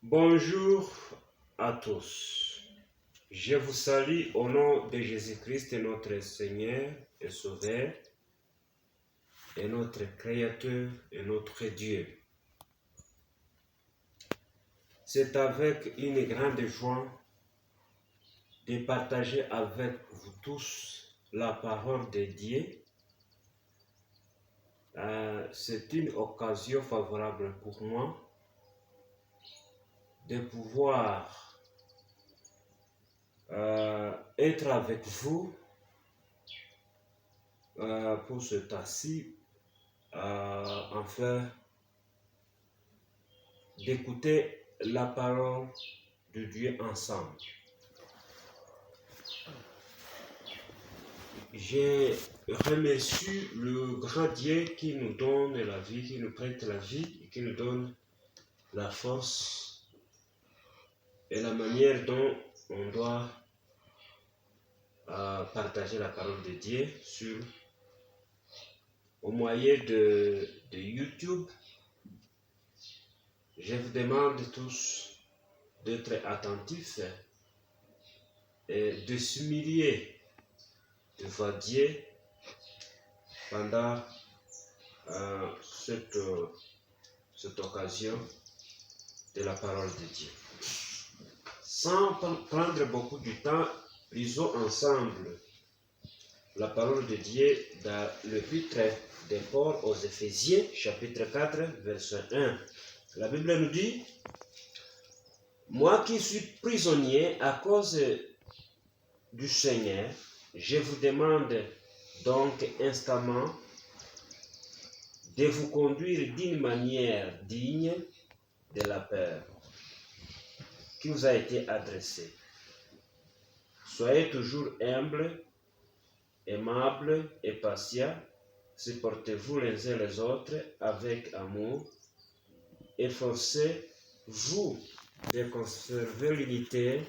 Bonjour à tous. Je vous salue au nom de Jésus-Christ, notre Seigneur et Sauveur, et notre Créateur et notre Dieu. C'est avec une grande joie de partager avec vous tous la parole de Dieu. C'est une occasion favorable pour moi de pouvoir être avec vous pour ce temps-ci, enfin d'écouter la parole de Dieu ensemble. Je remercie le grand Dieu qui nous donne la vie, qui nous prête la vie et qui nous donne la force et la manière dont on doit partager la parole de Dieu au moyen de YouTube. Je vous demande tous d'être attentifs et de s'humilier devant Dieu pendant cette occasion de la parole de Dieu. Sans prendre beaucoup de temps, lisons ensemble la parole de Dieu dans l'épître de Paul aux Éphésiens, chapitre 4, verset 1. La Bible nous dit: « Moi qui suis prisonnier à cause du Seigneur, je vous demande donc instamment de vous conduire d'une manière digne de l'appel qui vous a été adressé. Soyez toujours humble, aimable et patient, supportez-vous les uns les autres avec amour, efforcez-vous de conserver l'unité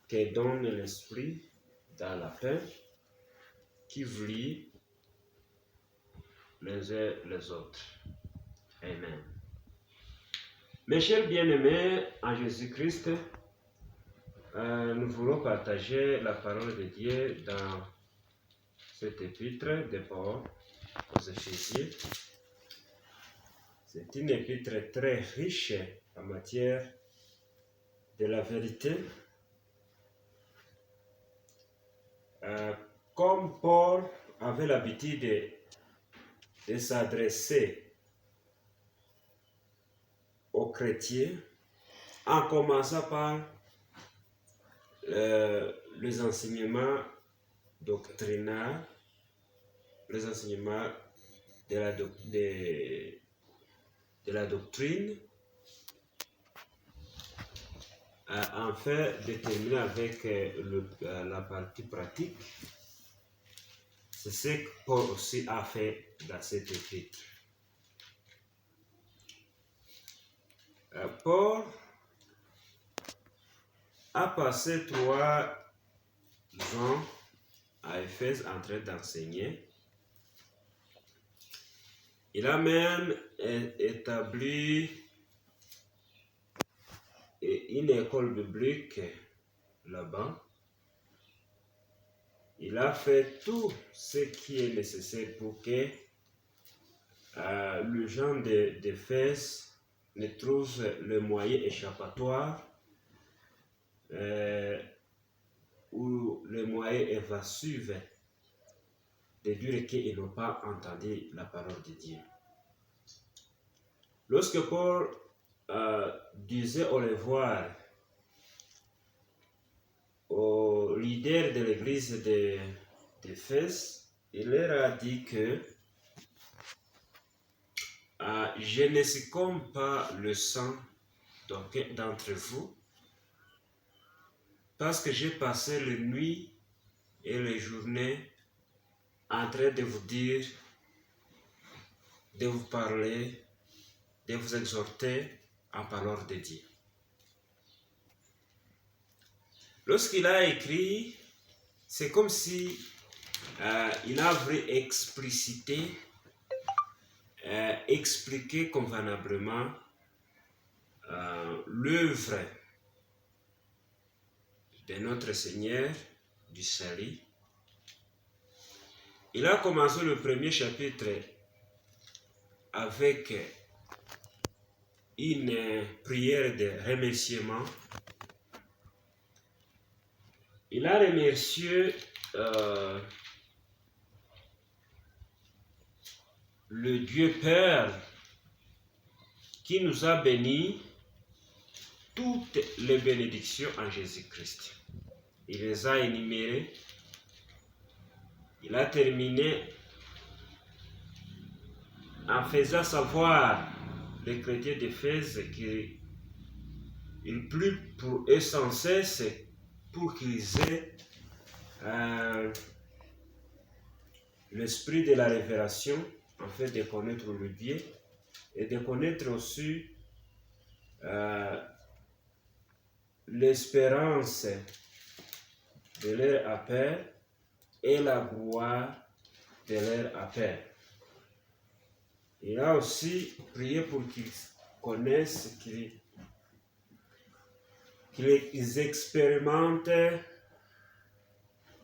que donne l'Esprit dans la paix qui vous lie les uns les autres. » Amen. Mes chers bien-aimés en Jésus-Christ, nous voulons partager la parole de Dieu dans cet épître de Paul aux Éphésiens. C'est une épître très riche en matière de la vérité. Comme Paul avait l'habitude de s'adresser aux chrétiens, en commençant par les enseignements doctrinaux, les enseignements de la doctrine, enfin de terminer avec la partie pratique. C'est ce que Paul aussi a fait dans cette épître. Paul a passé 3 ans à Éphèse en train d'enseigner. Il a même établi une école biblique là-bas. Il a fait tout ce qui est nécessaire pour que les gens d'Éphèse ne trouvent le moyen échappatoire ou le moyen évasif de dire qu'ils n'ont pas entendu la parole de Dieu. Lorsque Paul disait au revoir aux leaders de l'église d'Éphèse, il leur a dit que je ne succombe pas le sang d'aucun d'entre vous, parce que j'ai passé les nuits et les journées en train de vous dire, de vous parler, de vous exhorter en parole de Dieu. Lorsqu'il a écrit, c'est comme si il a voulu expliquer convenablement l'œuvre de notre Seigneur du salut. Il a commencé le premier chapitre avec une prière de remerciement. Il a remercié le Dieu Père qui nous a bénis toutes les bénédictions en Jésus-Christ. Il les a énumérées. Il a terminé en faisant savoir les chrétiens d'Éphèse qu'il plut pour eux sans cesse pour qu'ils aient l'esprit de la révélation, en fait de connaître le Dieu et de connaître aussi l'espérance de leur appel et la gloire de leur appel. Il a aussi prié pour qu'ils connaissent, qu'ils expérimentent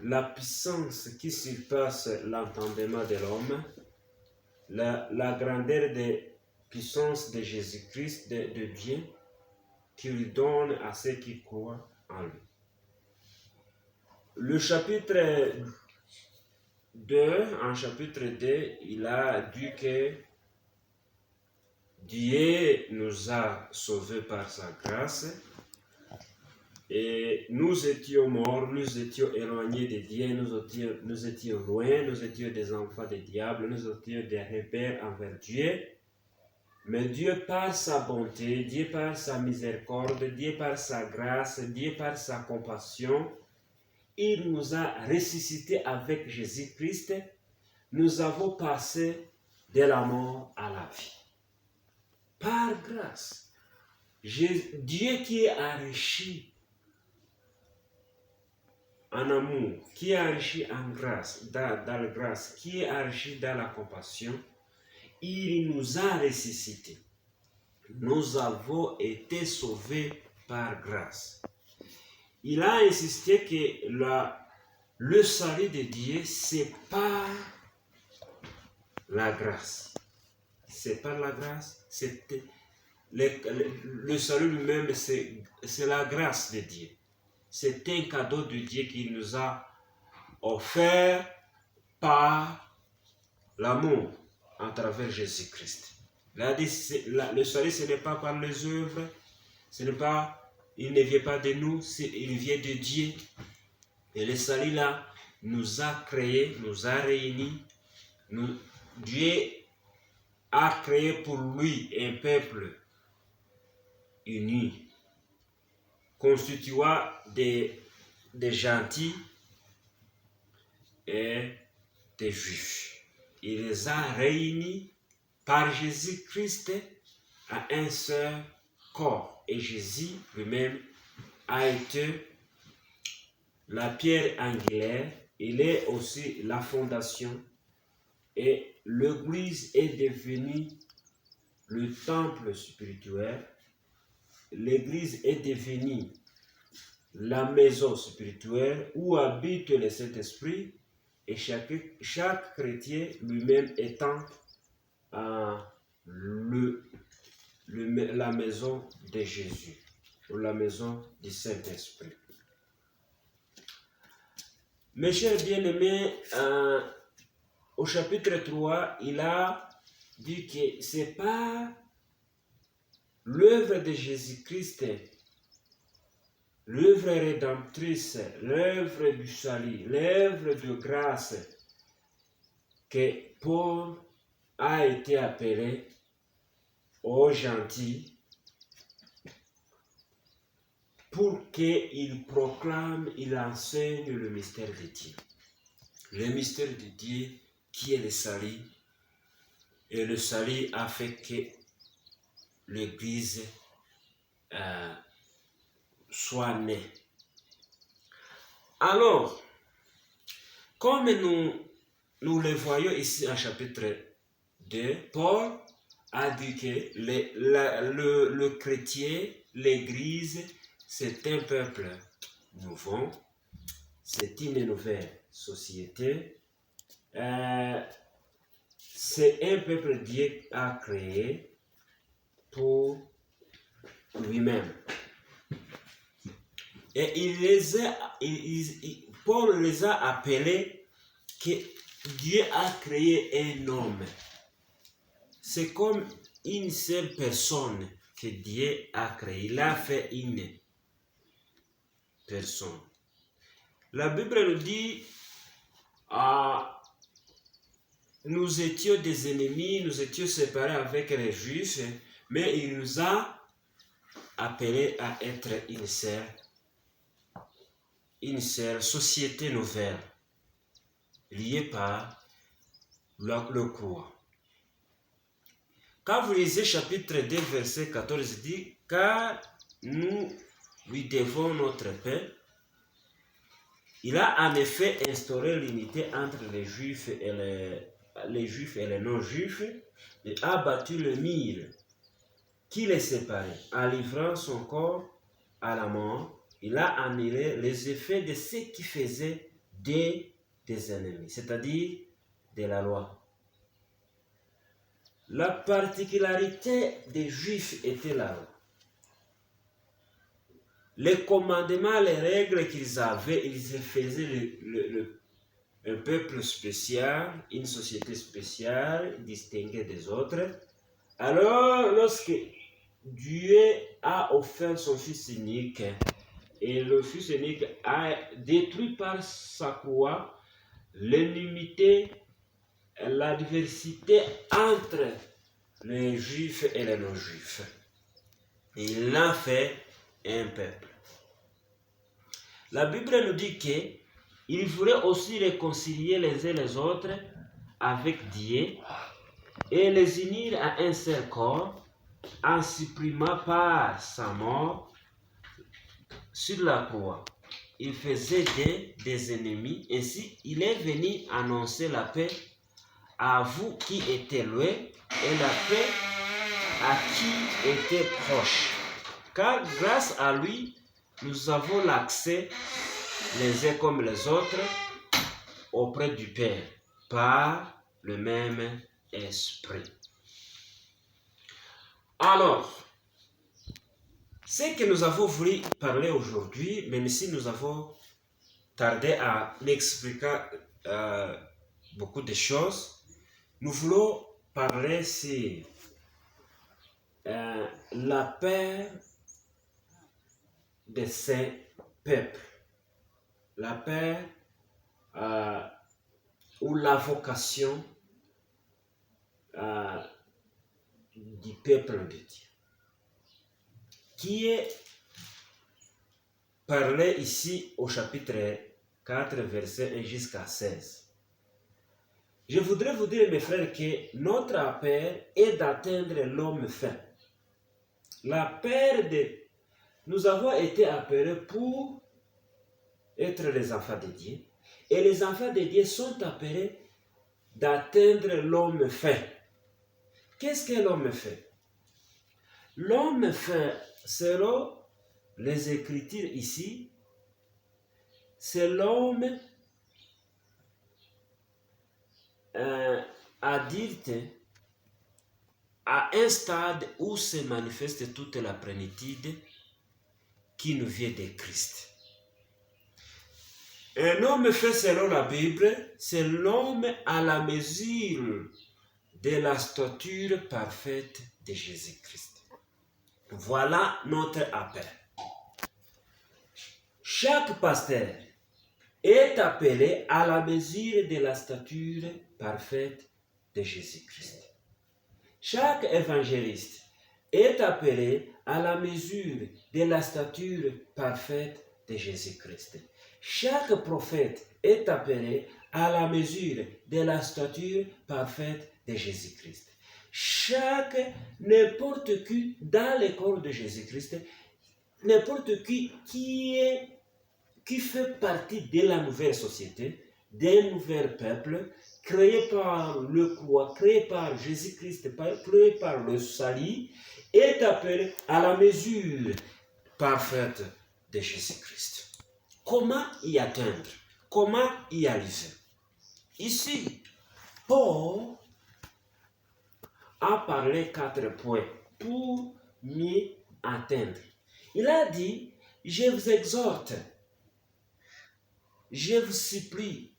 la puissance qui surpasse l'entendement de l'homme, la grandeur des puissances de Jésus-Christ, de Dieu, qu'il donne à ceux qui croient en lui. Le chapitre 2, en chapitre 2, il a dit que Dieu nous a sauvés par sa grâce et nous étions morts, nous étions éloignés de Dieu, nous étions loin, nous étions des enfants du diable, nous étions des rebelles envers Dieu. Mais Dieu par sa bonté, Dieu par sa miséricorde, Dieu par sa grâce, Dieu par sa compassion, il nous a ressuscités avec Jésus-Christ. Nous avons passé de la mort à la vie. Par grâce. Dieu qui est enrichi en amour, qui est enrichi en grâce, dans la grâce, qui est enrichi dans la compassion, il nous a ressuscités. Nous avons été sauvés par grâce. Il a insisté que le salut de Dieu, c'est par la grâce. C'est par la grâce. Le salut lui-même, c'est la grâce de Dieu. C'est un cadeau de Dieu qu'il nous a offert par l'amour à travers Jésus-Christ. Le salut, ce n'est pas par les œuvres, il ne vient pas de nous, il vient de Dieu. Et le salut là nous a créés, nous a réunis. Dieu a créé pour lui un peuple uni, constituant des gentils et des juifs. Il les a réunis par Jésus-Christ à un seul corps. Et Jésus lui-même a été la pierre angulaire. Il est aussi la fondation. Et l'Église est devenue le temple spirituel. L'Église est devenue la maison spirituelle où habite le Saint-Esprit. Et chaque chrétien lui-même étant la maison de Jésus, ou la maison du Saint-Esprit. Mes chers bien-aimés, au chapitre 3, il a dit que c'est pas l'œuvre de Jésus-Christ, l'œuvre rédemptrice, l'œuvre du salut, l'œuvre de grâce que Paul a été appelé aux gentils pour qu'il proclame, il enseigne le mystère de Dieu. Le mystère de Dieu qui est le salut. Et le salut a fait que l'Église soit née. Alors, comme nous le voyons ici en chapitre 2, Paul a dit que le chrétien, l'Église, c'est un peuple nouveau, c'est une nouvelle société, c'est un peuple que Dieu a créé pour lui-même. Et Paul les a appelés que Dieu a créé un homme. C'est comme une seule personne que Dieu a créé. Il a fait une personne. La Bible nous dit, nous étions des ennemis, nous étions séparés avec les Juifs, mais il nous a appelés à être une seule société nouvelle, liée par le croix. Quand vous lisez chapitre 2, verset 14, il dit, car nous lui devons notre paix. Il a en effet instauré l'unité entre les Juifs et les non-Juifs, et a battu le mur qui les séparait. En livrant son corps à la mort, il a annulé les effets de ce qui faisait des ennemis, c'est-à-dire de la loi. La particularité des Juifs était la loi. Les commandements, les règles qu'ils avaient, ils faisaient un peuple spécial, une société spéciale, distinguée des autres. Alors, lorsque Dieu a offert son Fils unique, et le Fils unique a détruit par sa croix l'inimité, la diversité entre les Juifs et les non-Juifs. Il a fait un peuple. La Bible nous dit qu'il voulait aussi réconcilier les uns les autres avec Dieu et les unir à un seul corps en supprimant par sa mort sur la croix. Il faisait des ennemis, ainsi il est venu annoncer la paix à vous qui étiez loin et la paix à qui était proche. Car grâce à lui, nous avons l'accès les uns comme les autres auprès du Père par le même esprit. Alors, ce que nous avons voulu parler aujourd'hui, même si nous avons tardé à expliquer beaucoup de choses, nous voulons parler sur la paix de ces peuples, la paix ou la vocation du peuple de Dieu, qui est parlé ici au chapitre 4, verset 1 jusqu'à 16. Je voudrais vous dire, mes frères, que notre appel est d'atteindre l'homme fin. Nous avons été appelés pour être les enfants de Dieu. Et les enfants de Dieu sont appelés d'atteindre l'homme fin. Qu'est-ce que l'homme fin? L'homme fin, selon les Écritures ici, c'est l'homme adulte à un stade où se manifeste toute la plénitude qui nous vient de Christ. Un homme fait selon la Bible, c'est l'homme à la mesure de la stature parfaite de Jésus-Christ. Voilà notre appel. Chaque pasteur est appelé à la mesure de la stature parfaite de Jésus-Christ. Chaque évangéliste est appelé à la mesure de la stature parfaite de Jésus-Christ. Chaque prophète est appelé à la mesure de la stature parfaite de Jésus-Christ. N'importe qui dans le corps de Jésus-Christ, n'importe qui fait partie de la nouvelle société, d'un nouvel peuple créé par le croix, créé par Jésus-Christ, créé par le salut, est appelé à la mesure parfaite de Jésus-Christ. Comment y atteindre? Comment y arriver? Ici, Paul a parlé 4 points pour m'y atteindre. Il a dit, je vous exhorte, je vous supplie,